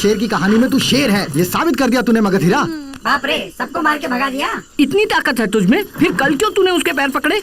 शेर की कहानी में तू शेर है, ये साबित कर दिया तूने मगधीरा। बाप रे, सबको मार के भगा दिया। इतनी ताकत है तुझमें, फिर कल क्यों तूने उसके पैर पकड़े?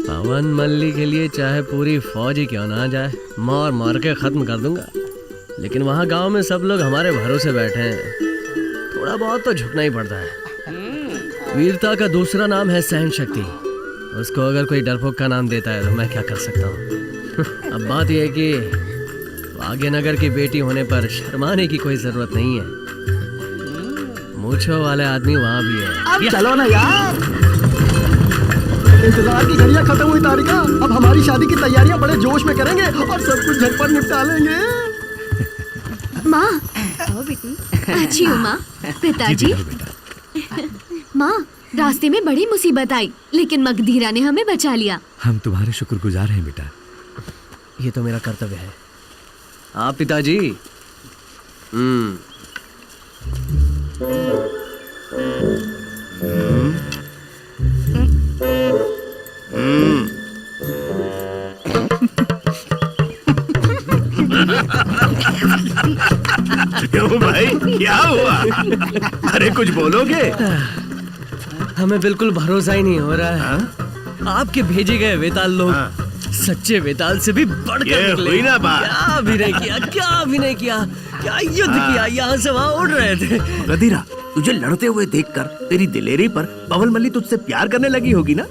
पवन मल्ली के लिए चाहे पूरी फौज ही क्यों ना आ जाए, मार मार के खत्म कर दूंगा। लेकिन वहाँ गांव में सब लोग हमारे भरोसे बैठे हैं, थोड़ा बहुत तो झुकना ही पड़ता है। वीरता का दूसरा नाम है सहन शक्ति। उसको अगर कोई डरपोक का नाम देता है तो मैं क्या कर सकता हूँ। अब बात यह है कि भाग्यनगर की बेटी होने पर शर्माने की कोई जरूरत नहीं है। मूंछों वाले आदमी वहाँ भी है। अब चलो ना यार, इंतजार की घड़ियां खत्म हुई तारिका। अब हमारी शादी की तैयारियां बड़े जोश में करेंगे और सब कुछ झटपट निपटा लेंगे। माँ, अच्छी हूँ माँ। पिताजी, माँ रास्ते में बड़ी मुसीबत आई, लेकिन मगधीरा ने हमें बचा लिया। हम तुम्हारे शुक्रगुजार हैं बेटा। ये तो मेरा कर्तव्य है। आप पिताजी। क्यों भाई, क्या हुआ? अरे कुछ बोलोगे? हमें बिल्कुल भरोसा ही नहीं हो रहा है। आपके भेजे गए वेताल लोग सच्चे वेताल से भी बढ़कर निकले। हुई ना बात। क्या अभिनय किया, क्या अभिनय किया, क्या युद्ध किया, यहाँ से वहाँ उड़ रहे थे। गधीरा, तुझे लड़ते हुए देखकर तेरी दिलेरी पर पवन मल्ली तुझसे प्यार करने लगी होगी ना?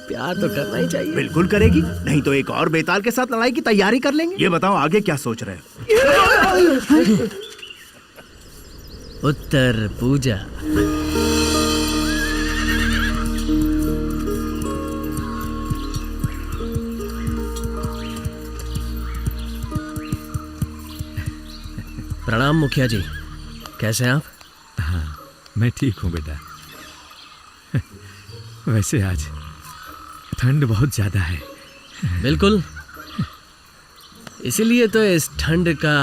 प्यार तो करना ही चाहिए। बिल्कुल करेगी, नहीं तो एक और बेताल के साथ लड़ाई की तैयारी कर लेंगे। ये बताओ आगे क्या सोच रहे हो? उत्तर पूजा। प्रणाम मुखिया जी, कैसे हैं आप? हाँ, मैं ठीक हूँ बेटा। वैसे आज ठंड बहुत ज्यादा है। बिल्कुल, इसीलिए तो इस ठंड का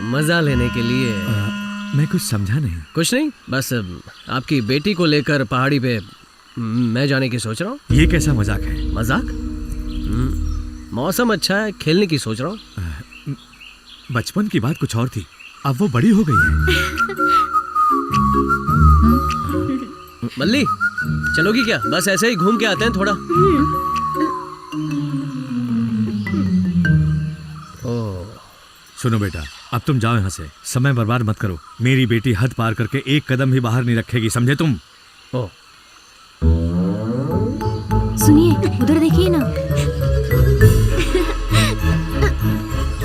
मजा लेने के लिए मैं कुछ समझा नहीं। कुछ नहीं, बस आपकी बेटी को लेकर पहाड़ी पे मैं जाने की सोच रहा हूँ। ये कैसा मजाक है? मजाक? मौसम अच्छा है, खेलने की सोच रहा हूँ। बचपन की बात कुछ और थी, अब वो बड़ी हो गई है। मल्ली, चलोगी क्या? बस ऐसे ही घूम के आते हैं थोड़ा। ओह, सुनो बेटा, अब तुम जाओ यहाँ से, समय बर्बाद मत करो। मेरी बेटी हद पार करके एक कदम भी बाहर नहीं रखेगी, समझे तुम? ओह, सुनिए, उधर देखिए ना।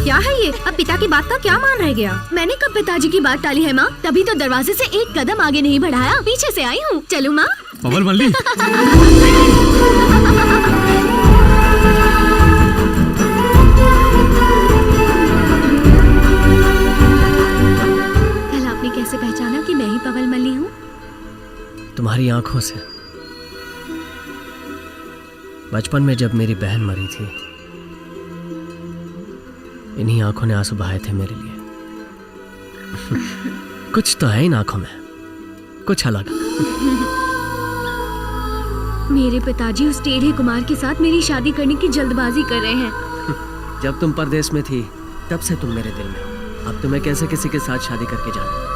क्या है ये? अब पिता की बात का क्या मान रह गया? मैंने कब पिताजी की बात टाली है माँ? तभी तो दरवाजे से एक कदम आगे नहीं बढ़ाया, पीछे से आई हूँ। चलूँ माँ? पवन मल्ली। कल आपने कैसे पहचाना कि मैं ही पवन मल्ली हूँ? तुम्हारी आंखों से। बचपन में जब मेरी बहन मरी थी, इन्हीं आंखों ने आंसू बहाए थे मेरे लिए। कुछ तो है इन आंखों में, कुछ अलग। मेरे पिताजी उस टेढ़े कुमार के साथ मेरी शादी करने की जल्दबाजी कर रहे हैं। जब तुम परदेश में थी तब से तुम मेरे दिल में हो। अब तुम्हें कैसे किसी के साथ शादी करके जाना?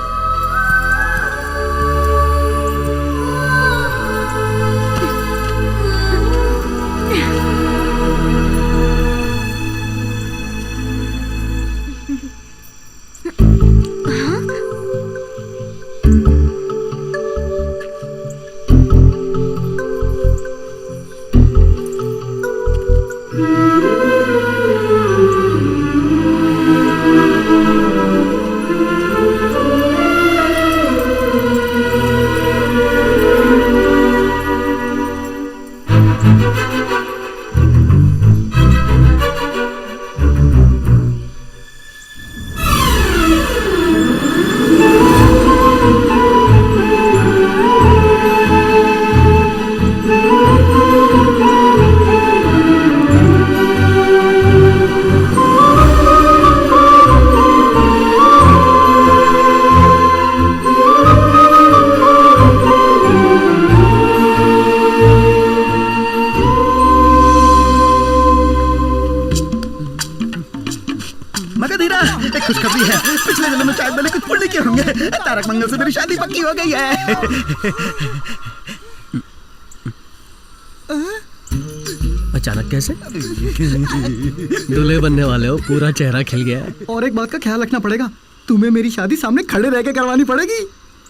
गई है। पिछले जन्म में शायद मैंने कुछ पुण्य किए होंगे। तारक मंगल से मेरी शादी पक्की हो गई है। अचानक कैसे? दूल्हे बनने वाले हो, पूरा चेहरा खिल गया है। और एक बात का ख्याल रखना पड़ेगा, तुम्हें मेरी शादी सामने खड़े रह के करवानी पड़ेगी।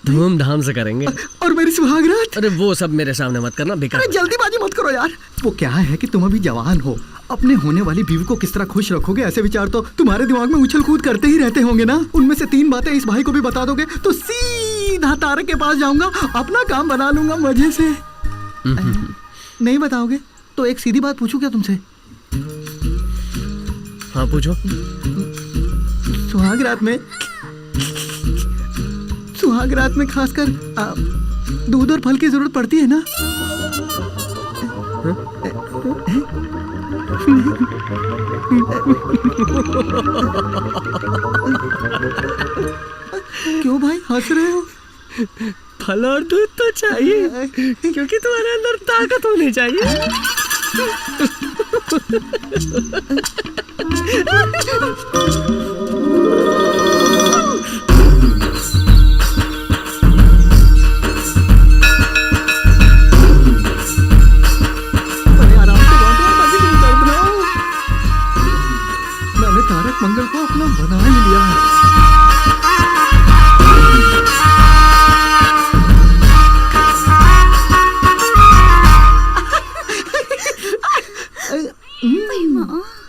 धूमधाम से करेंगे। और मेरी सुहागरात। अरे वो सब मेरे सामने मत करना, बेकार। अरे जल्दीबाजी मत करो यार। वो क्या है कि तुम अभी जवान हो, अपने होने वाली बीवी को किस तरह खुश रखोगे, ऐसे विचार तो तुम्हारे दिमाग में उछल कूद करते ही रहते होंगे ना। उनमें से 3 बातें इस भाई को भी बता दोगे तो सीधा तारक के पास जाऊंगा, अपना काम बना लूंगा मजे से। नहीं बताओगे तो एक सीधी बात पूछूं क्या तुमसे? हाँ पूछो। सुहाग रात में खासकर दूध और फल की जरूरत पड़ती है ना? क्यों भाई हंस रहे हो? फल और दूध तो चाहिए, क्योंकि तुम्हारे अंदर ताकत होनी चाहिए। मैंने तारक मंगल को अपना बना ही लिया है।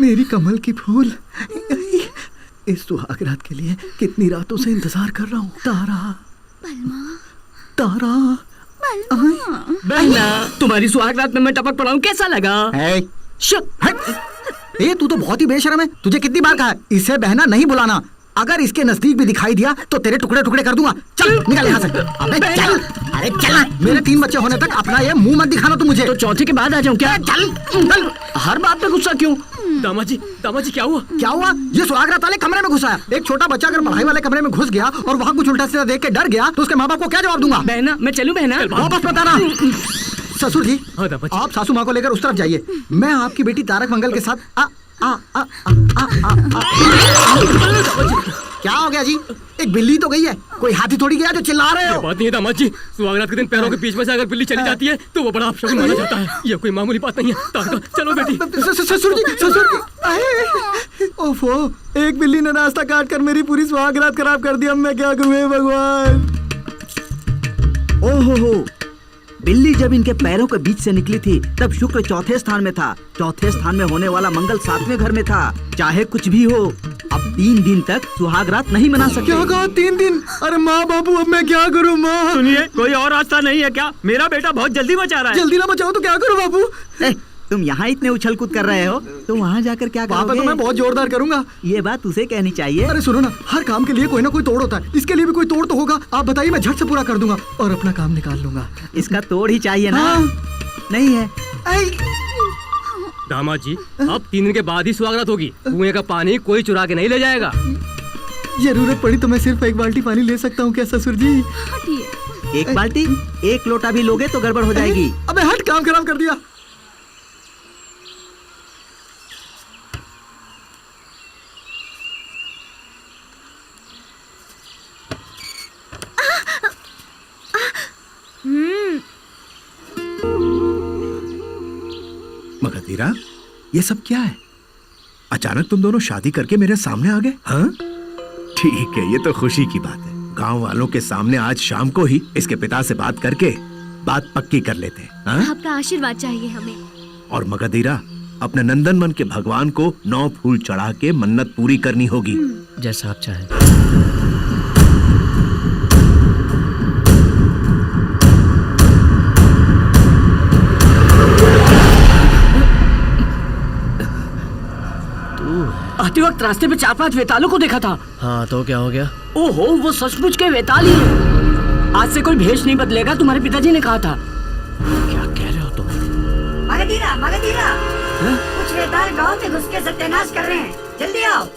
मेरी कमल की फूल, इस सुहाग रात के लिए कितनी रातों से इंतजार कर रहा हूँ। तारा बहना, तुम्हारी सुहाग रात में मैं टपक पड़ा हूँ, कैसा लगा? ये तू तो बहुत ही बेशर्म है। तुझे कितनी बार कहा है इसे बहना नहीं बुलाना। अगर इसके नजदीक भी दिखाई दिया तो तेरे टुकड़े टुकड़े कर दूंगा। चल निकल यहाँ से। अबे चल, अरे चल। मेरे 3 बच्चे होने तक अपना ये मुंह मत दिखाना तू मुझे। तो चौथे के बाद आ जाऊं क्या? चल चल। हर बात पे गुस्सा क्यों? दामाद जी क्या हुआ? क्या हुआ? ये सुहागरात वाले कमरे में घुसा है। एक छोटा बच्चा अगर पढ़ाई वाले कमरे में घुस गया और वहाँ कुछ उल्टा सीधा देख के डर गया तो उसके माँ बाप को क्या जवाब दूंगा? बहना, मैं चलूं बहना? वापस बताना। ससुर जी, हाँ दामाद जी। आप सासू माँ को लेकर उस तरफ जाइए। मैं आपकी बेटी तारक मंगल के साथ क्या हो गया जी? एक बिल्ली तो गई है, कोई हाथी थोड़ी गया जो चिल्ला रहे हो? बात नहीं है दामाद जी, सुहागरात के दिन पैरों के बीच में से अगर बिल्ली चली जाती है तो वो बड़ा अपशगुन माना जाता है। ये कोई मामूली बात नहीं है। तारका, चलो बेटी। ससुर जी। ओफो, एक बिल्ली ने रास्ता काट कर मेरी पूरी सुहागरात खराब कर दी। अब मैं क्या करूं भगवान? ओहो, बिल्ली जब इनके पैरों के बीच से निकली थी तब शुक्र चौथे स्थान में था। चौथे स्थान में होने वाला मंगल 7वें घर में था। चाहे कुछ भी हो, अब 3 दिन तक सुहाग रात नहीं मना सकते। क्या कहा 3 दिन? अरे माँ बाबू, अब मैं क्या करूँ माँ? सुनिए, कोई और रास्ता नहीं है क्या? मेरा बेटा बहुत जल्दी मचा रहा है। जल्दी ना बचाओ तो क्या करूँ बाबू? तुम यहाँ इतने उछल कूद कर रहे हो तो वहाँ जाकर क्या वहाँ पे करोगे? तो मैं बहुत जोरदार करूंगा। ये बात उसे कहनी चाहिए। अरे सुनो ना, हर काम के लिए कोई ना कोई तोड़ होता है। इसके लिए भी कोई तोड़ तो होगा। आप बताइए, मैं झट से पूरा कर दूंगा और अपना काम निकाल लूंगा। इसका तोड़ ही चाहिए ना? हाँ। नहीं है। दामाद जी, अब 3 दिन के बाद ही सुहागरात होगी। कुएं का पानी कोई चुरा के नहीं ले जाएगा। जरूरत पड़ी तो मैं सिर्फ 1 बाल्टी पानी ले सकता हूँ क्या ससुर जी? 1 बाल्टी? 1 लोटा भी लोगे तो गड़बड़ हो जाएगी। अबे हट, काम खराब कर दिया। मगधीरा, ये सब क्या है? अचानक तुम दोनों शादी करके मेरे सामने आ गए? हाँ, ठीक है, ये तो खुशी की बात है। गांव वालों के सामने आज शाम को ही इसके पिता से बात करके बात पक्की कर लेते हैं। हाँ? आपका आशीर्वाद चाहिए हमें। और मगधीरा, अपने नंदनवन के भगवान को 9 फूल चढ़ा के मन्नत पूरी करनी होगी। जैसा आप चाहें। आते वक्त रास्ते में 4-5 वेतालों को देखा था। हाँ तो क्या हो गया? ओहो, वो सचमुच के वेताल ही हैं। आज से कोई भेष नहीं बदलेगा, तुम्हारे पिताजी ने कहा था। क्या कह रहे हो तुम? मगधीरा, कुछ वेताल गांव में घुस के सत्यानाश कर रहे हैं। जल्दी आओ।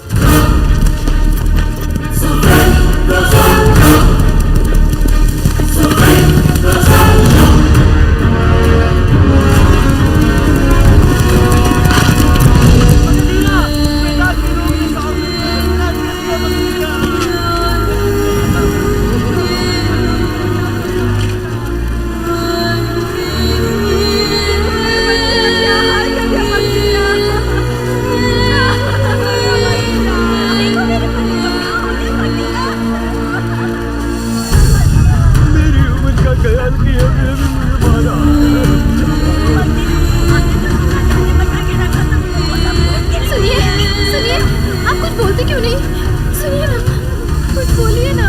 ख्याल किया मुझे मारा। सुनिए सुनिए, आप कुछ बोलते क्यों नहीं? सुनिए ना, कुछ बोलिए ना।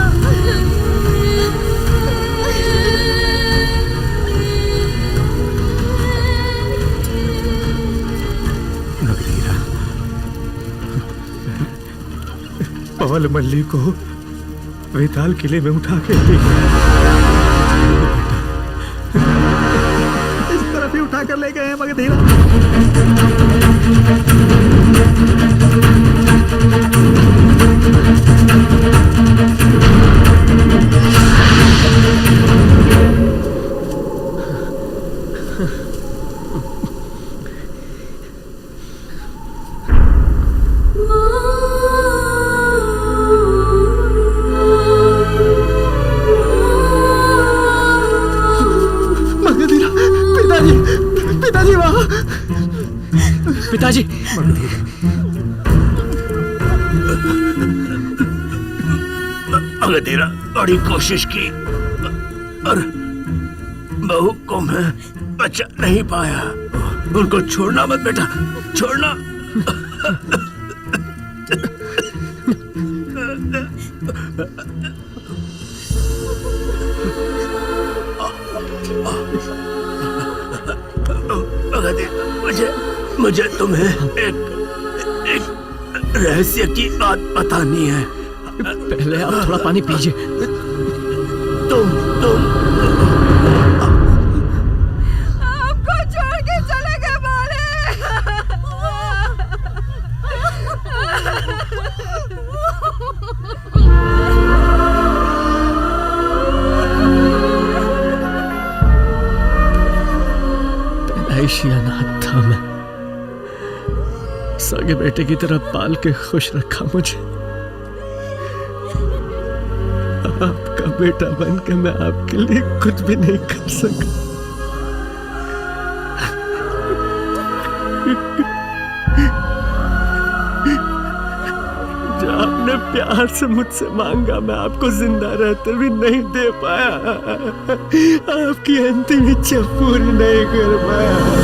मगधीरा, पवल मल्ली को वेताल किले में उठा के ले इस तरफ ही उठा कर ले गए हैं मगधीरा। मगधीरा, पिताजी, पिताजी वहाँ। पिताजी, मगधीरा बड़ी कोशिश की और बहू को मैं बचा नहीं पाया। उनको छोड़ना मत बेटा, छोड़ना। मुझे मुझे तुम्हें एक रहस्य की बात बतानी है। पहले आप थोड़ा पानी पीजिए। तुम आपको छोड़ के चले गए मारे। पैदाइशी अनाथ था मैं, सगे बेटे की तरह पाल के खुश रखा मुझे। आपका बेटा बन के मैं आपके लिए कुछ भी नहीं कर सका। जो आपने प्यार से मुझसे मांगा मैं आपको जिंदा रहते भी नहीं दे पाया। आपकी अंतिम इच्छा पूरी नहीं कर पाया।